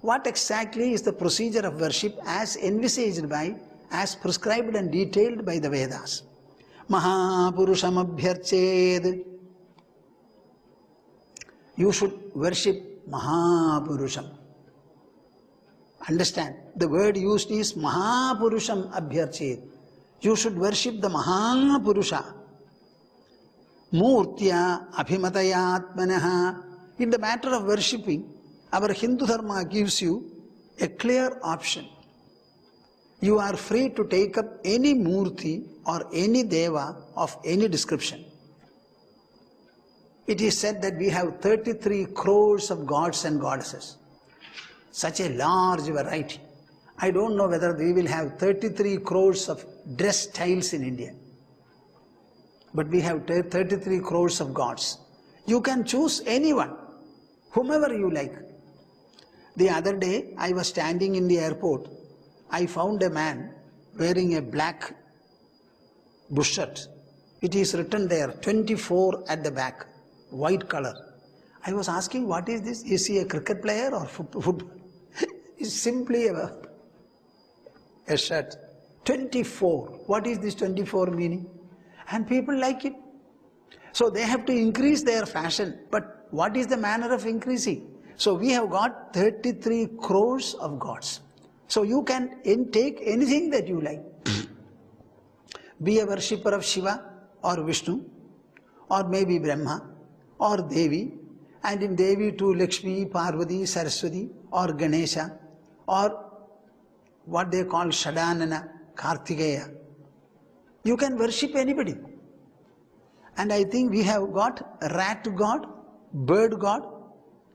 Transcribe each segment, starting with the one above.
What exactly is the procedure of worship as envisaged by, as prescribed and detailed by the Vedas? Mahapurusham abhyarched. You should worship Mahapurusham. Understand, the word used is Mahapurusham abhyarched. You should worship the Mahapurusha. Murtya abhimatayatmanaha. In the matter of worshipping, our Hindu Dharma gives you a clear option. You are free to take up any murti or any deva of any description. It is said that we have 33 crores of gods and goddesses. Such a large variety. I don't know whether we will have 33 crores of dress styles in India. But we have 33 crores of gods. You can choose anyone, whomever you like. The other day, I was standing in the airport. I found a man wearing a black bush shirt. It is written there, 24 at the back, white color. I was asking, what is this? Is he a cricket player or football? It's simply a shirt. 24. What is this 24 meaning? And people like it. So they have to increase their fashion. But what is the manner of increasing? So we have got 33 crores of gods. So you can take anything that you like. Be a worshipper of Shiva or Vishnu, or maybe Brahma or Devi, and in Devi too Lakshmi, Parvati, Saraswati or Ganesha, or what they call Shadanana, Kartikeya. You can worship anybody. And I think we have got rat god, bird god,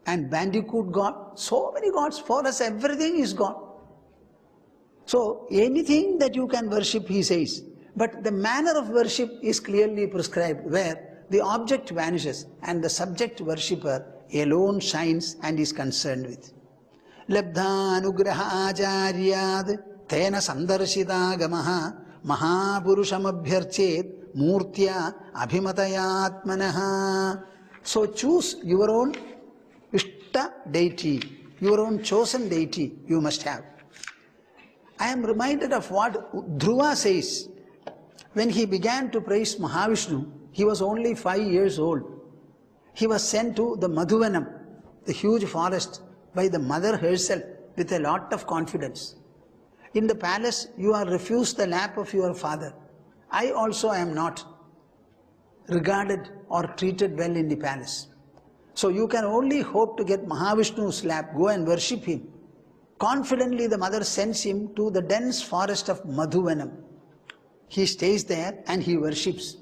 and bandicoot god. So many gods. For us everything is God. So anything that you can worship, he says. But the manner of worship is clearly prescribed, where the object vanishes and the subject worshipper alone shines and is concerned with. Labdha anugraha acharyad tena sandarshita gamaha mahapurusham abhyarchet murtya abhimatayatmanaha. So choose your own Ishta deity, your own chosen deity you must have. I am reminded of what Dhruva says. When he began to praise Mahavishnu, he was only 5 years old. He was sent to the Madhuvanam, the huge forest, by the mother herself with a lot of confidence. In the palace, you are refused the lap of your father. I also am not regarded or treated well in the palace. So you can only hope to get Mahavishnu's lap, go and worship him. Confidently the mother sends him to the dense forest of Madhuvanam. He stays there and he worships.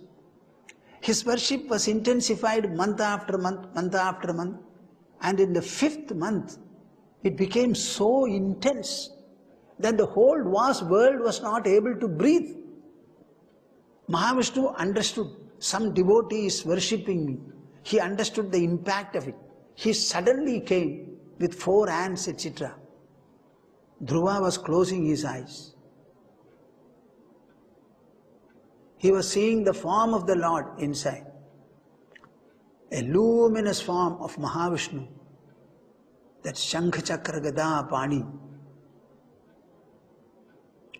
His worship was intensified month after month, month after month. And in the 5th month, it became so intense that the whole vast world was not able to breathe. Mahavishnu understood, some devotee is worshipping me. He understood the impact of it. He suddenly came with 4 hands, etc. Dhruva was closing his eyes. He was seeing the form of the Lord inside. A luminous form of Mahavishnu. That Shankha Chakra Gada Pani.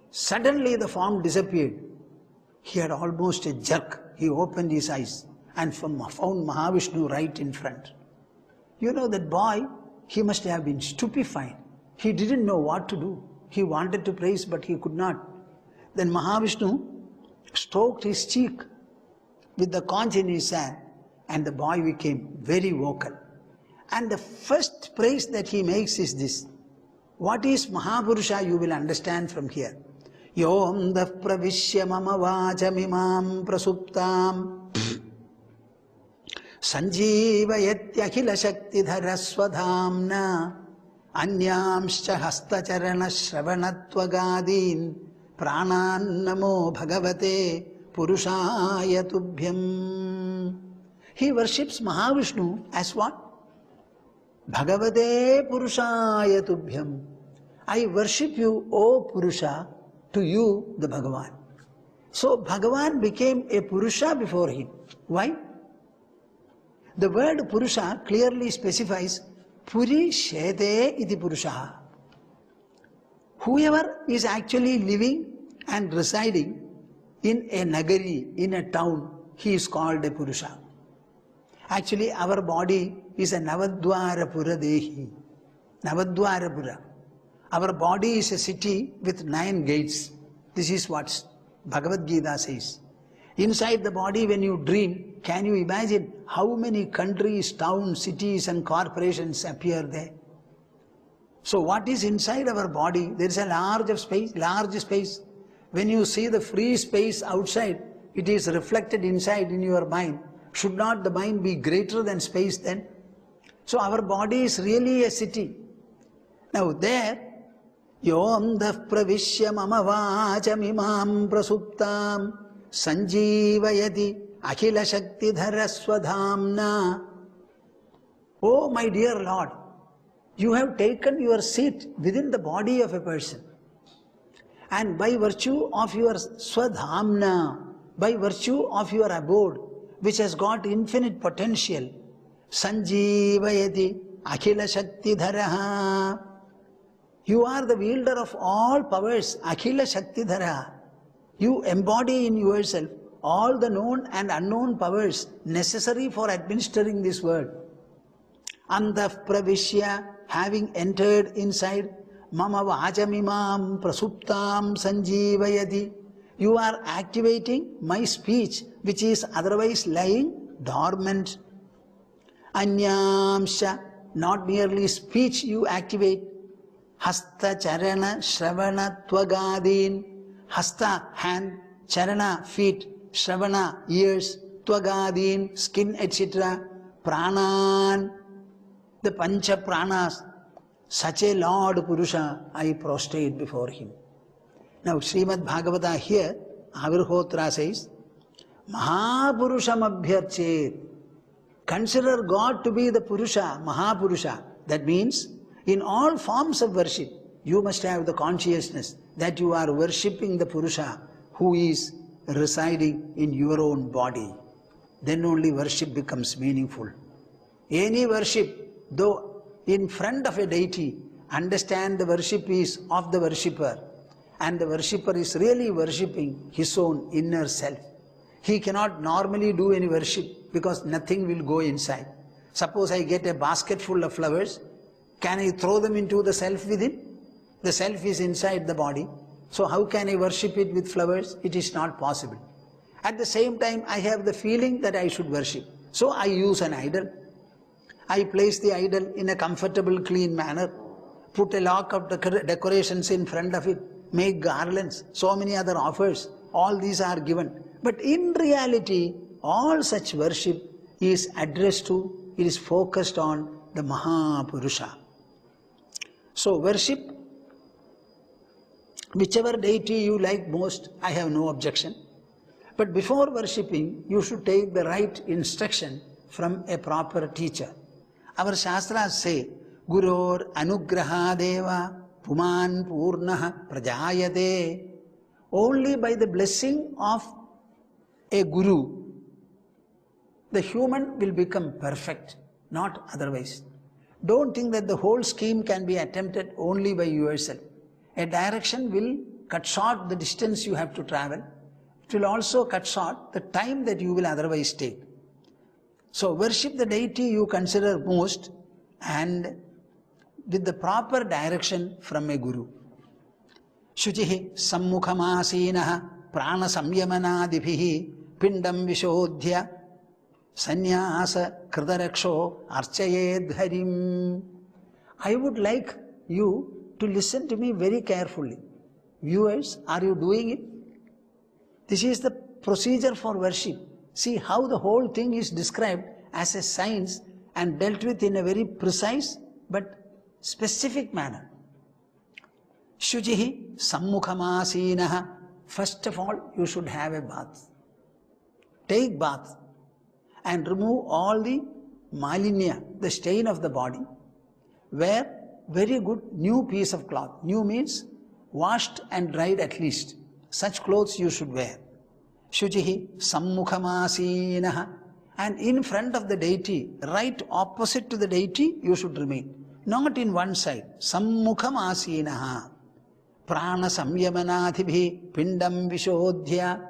Suddenly the form disappeared. He had almost a jerk. He opened his eyes and found Mahavishnu right in front. You know, that boy, he must have been stupefied. He didn't know what to do. He wanted to praise, but he could not. Then Mahavishnu stroked his cheek with the conch in his hand, and the boy became very vocal. And the first praise that he makes is this. What is Mahapurusha, you will understand from here. Yom daf pravishya mama vachamimam prasuptam sanjeevayatyahila shakti dharaswadhamna anyamscha hastacharana shravanatvagaadin pranan namo bhagavate purushaya tubhyam. He worships Mahavishnu as what? Bhagavate purushaya tubhyam. I worship you, O Purusha, to you the Bhagavan. So Bhagavan became a Purusha before him. Why? The word Purusha clearly specifies Puri Shede iti Purushaha. Whoever is actually living and residing in a nagari, in a town, he is called a Purusha. Actually, our body is a Navadwarapura Dehi. Navadwarapura. Our body is a city with 9 gates. This is what Bhagavad Gita says. Inside the body, when you dream, can you imagine how many countries, towns, cities and corporations appear there? So what is inside our body? There is a large space. When you see the free space outside, it is reflected inside in your mind. Should not the mind be greater than space then? So our body is really a city. Now there, Yom Daf Pravishya Mama Vacham Imam Prasuptam Sanjeevayati Akhila Shakti Dhara Swadhamna. Oh my dear Lord, you have taken your seat within the body of a person. And by virtue of your Swadhamna, by virtue of your abode, which has got infinite potential, Sanjeevayati Akhila Shakti Dharaha. You are the wielder of all powers, Akhila Shakti Dharaha. You embody in yourself all the known and unknown powers necessary for administering this world. Antah Pravishya, having entered inside, Mama Vajamimam Prasuptam Sanjeevayati. You are activating my speech, which is otherwise lying dormant. Anyamsha, not merely speech you activate. Hasta Charana Shravana Twagadin. Hasta, hand, Charana, feet, Shravana, ears, Twagadin, skin, etc. Pranan, the Pancha Pranas. Such a Lord Purusha, I prostrate before him. Now Srimad Bhagavata here, Avirhotra says, Mahapurusham abhyarchet. Consider God to be the Purusha, Mahapurusha. That means, in all forms of worship, you must have the consciousness that you are worshipping the Purusha who is residing in your own body. Then only worship becomes meaningful. Any worship, though in front of a deity, understand the worship is of the worshipper, and the worshipper is really worshipping his own inner self. He cannot normally do any worship because nothing will go inside. Suppose I get a basket full of flowers, can I throw them into the self within? The self is inside the body. So how can I worship it with flowers? It is not possible. At the same time, I have the feeling that I should worship. So I use an idol. I place the idol in a comfortable, clean manner, put a lot of decorations in front of it, make garlands, so many other offers. All these are given. But in reality, all such worship is addressed to, it is focused on the Mahapurusha. So worship whichever deity you like most, I have no objection. But before worshipping, you should take the right instruction from a proper teacher. Our Shastras say, Guror Anugraha Deva Puman Purnaha Prajayate. Only by the blessing of a Guru, the human will become perfect, not otherwise. Don't think that the whole scheme can be attempted only by yourself. A direction will cut short the distance you have to travel. It will also cut short the time that you will otherwise take. So worship the deity you consider most and with the proper direction from a Guru. Shuchihi sammukhamasinaha prana samyamanadibhihi pindam vishodhya sannyasa kritaraksho archayed harim. I would like you to listen to me very carefully. Viewers, are you doing it? This is the procedure for worship. See how the whole thing is described as a science and dealt with in a very precise but specific manner. Shuchihi sammukhamasinaha. First of all, you should have a bath. Take bath and remove all the malinya, the stain of the body. Wear very good new piece of cloth. New means washed and dried at least. Such clothes you should wear. Shuchihi sammukhamasinaha. And in front of the deity, right opposite to the deity, you should remain. not in one side. Sammukham asinaha. Prana samyamanadhibhi pindam vishodhya.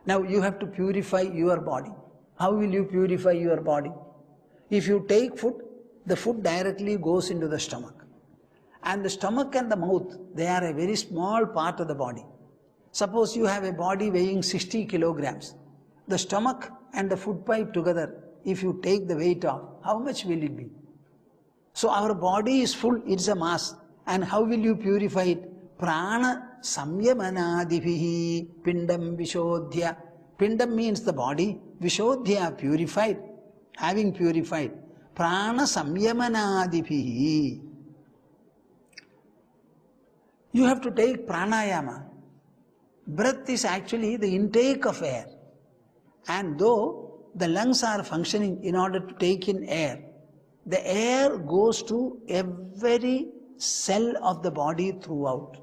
Now you have to purify your body. How will you purify your body? If you take food, the food directly goes into the stomach. And the stomach and the mouth, they are a very small part of the body. Suppose you have a body weighing 60 kilograms. The stomach and the food pipe together, if you take the weight off, how much will it be? So our body is full, it's a mass. And how will you purify it? Prana samyamanadibhihi pindam vishodhya. Pindam means the body, vishodhya, purified, having purified. Prana samyamanadibhihi. You have to take pranayama. Breath is actually the intake of air. And though the lungs are functioning in order to take in air, the air goes to every cell of the body throughout.